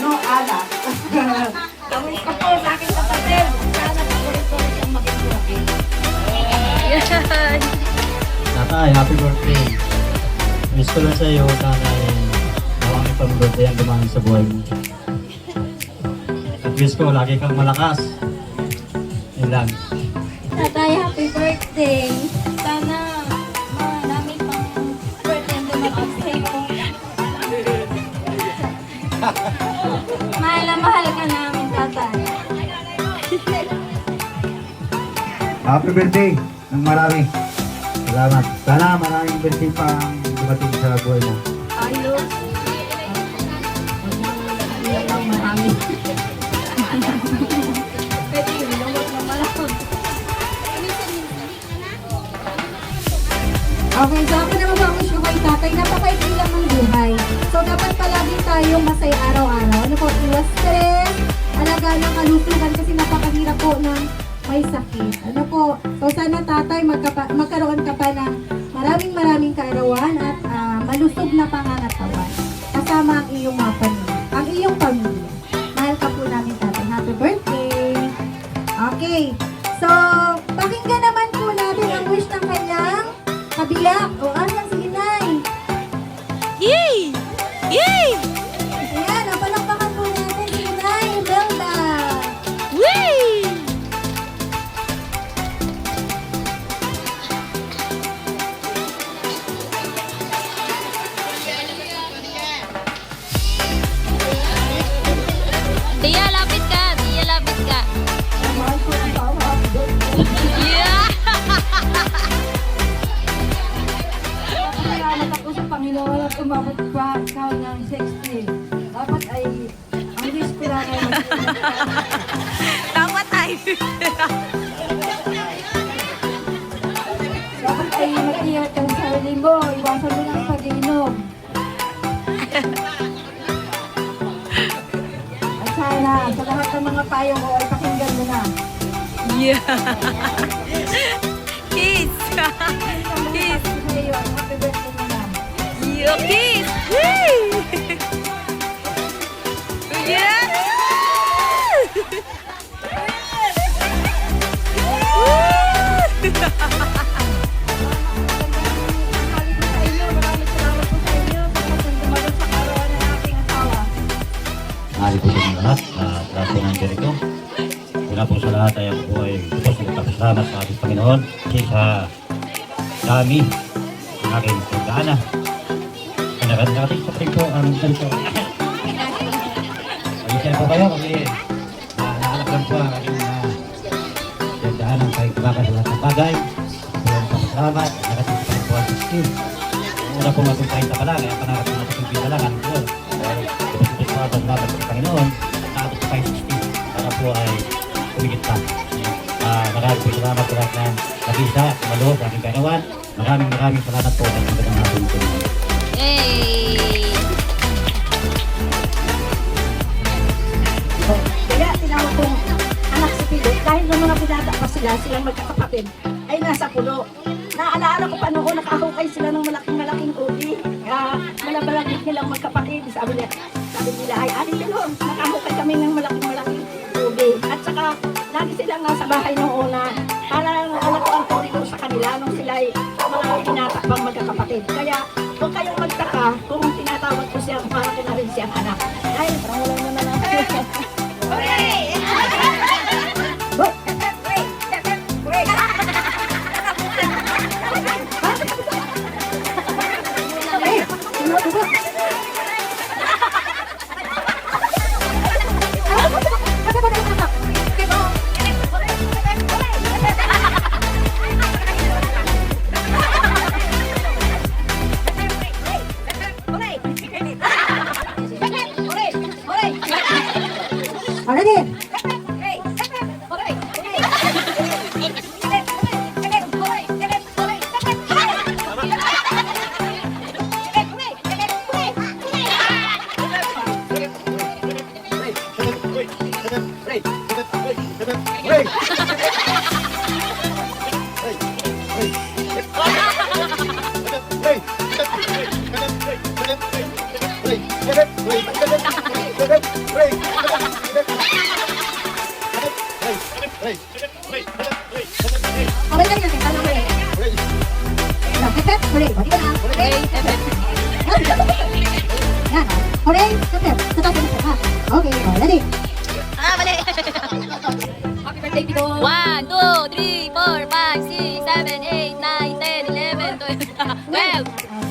no alak. Kawin ko po sa aking kapatid. Sana paborito-borito siyang maging buhay. Yan. Tatay, happy birthday. Miss ko lang sa'yo, tatay. Marami pang birthday ang dumami sa buhay mo. At wish ko, lagi kang malakas. Yun lang. Tatay, happy birthday. Sana marami pang birthday ang dumating sa'yo. Mahal na mahal ka namin, tatay. Happy birthday ng marami. Salamat. Sana maraming birthday pang dumating sa buhay mo. Ayos. Iyak lang marami. Pwede yun, lawag na malakot. Okay, so ako naman ba wish ko kay tatay, napakaikli lang ng buhay. So dapat palagi tayong masaya araw-araw. Ano po, iwas stress, alagaan ng kalusugan kasi napakahirap po ng may sakit. Ano po, so sana tatay magkaroon ka pa ng maraming kaarawan at malusog na pangangatawan. Kasama ang iyong mga pamilya, ang iyong pamilya. Mahal ka po namin tatay. Happy birthday! Okay, so pakinggan naman po natin ang wish ng kanyang kabiyak. O, asan si Inay? Yay! Yay! Ayan, napalakpakan po natin si Inay Imelda. Whee! Tia, lapit ka! Tia, lapit ka! Mahal ko ang bawa. Yeah! Salamat ako sa Panginoon at umabot pa ikaw ng 60. Dapat ay, ang wish ko lang ay Tama tayo! dapat ay mag-ingat ka sa sarili mo. Iwasan mo ng pag-inom. At sana, sa lahat ng mga payo ko ay pakinggan mo na. Yeah! Kiss! Kiss! Sa iyo, happy birthday mo na. Yo, kiss! Whee! Yeah! Mahali po sa mga lahat, sa ating ng Jericho. Una po sa lahat ay ako po ay bukas ng kapasalamat sa ating Panginoon kasi sa dami ng aking pagdaanan. Nakating pa rin po ang ganito. Pag-isya po kayo kasi naalap lang po ang aking pagdaanan kay kumakas sa lahat ng bagay. Po ang kapasalamat, nakating pa rin po ang sistem. Una po matungkain sa pala, kaya pangarap po natin yung pinalangan po. Salamat sa Panginoon at sa 560 para po ay kumigit pa. Maraming po salamat sa lahat ng nabisa, malo sa aking kainawan. Maraming salamat po sa magandang hapon po. Hey! Kaya tinawag kong anak si Pilo, dahil nung mga binata pa sila, silang magkakapatid, ay nasa pulo. Naalaala ko pa noon, nakahukay sila ng malaking ubi. Kaya malabalagit nilang magkapatid. Sabi nila, ay aling Pilo, nakahukay kami ng malaking ubi. At saka, lagi silang nasa bahay nung una. Parang anak ko ang turi ko sa kanila nung sila ay mga binata pang magkakapatid. Kaya, huwag kayong magtaka kung tinatawag ko siya, para ko na rin siyang anak. Ay, parang wala naman ako. Already? Hey! Hooray lang yan. Ano hooray? Ano, hep hep, hooray. O, di ba na? Hooray. Yan, o. Hooray, hep hep. Sa taas yung hep, ha? Okay, o, ready? Ah, mali. Happy birthday, Pino. 1, 2, 3, 4, 5, 6, 7, 8, 9, 10, 11, 12, 12.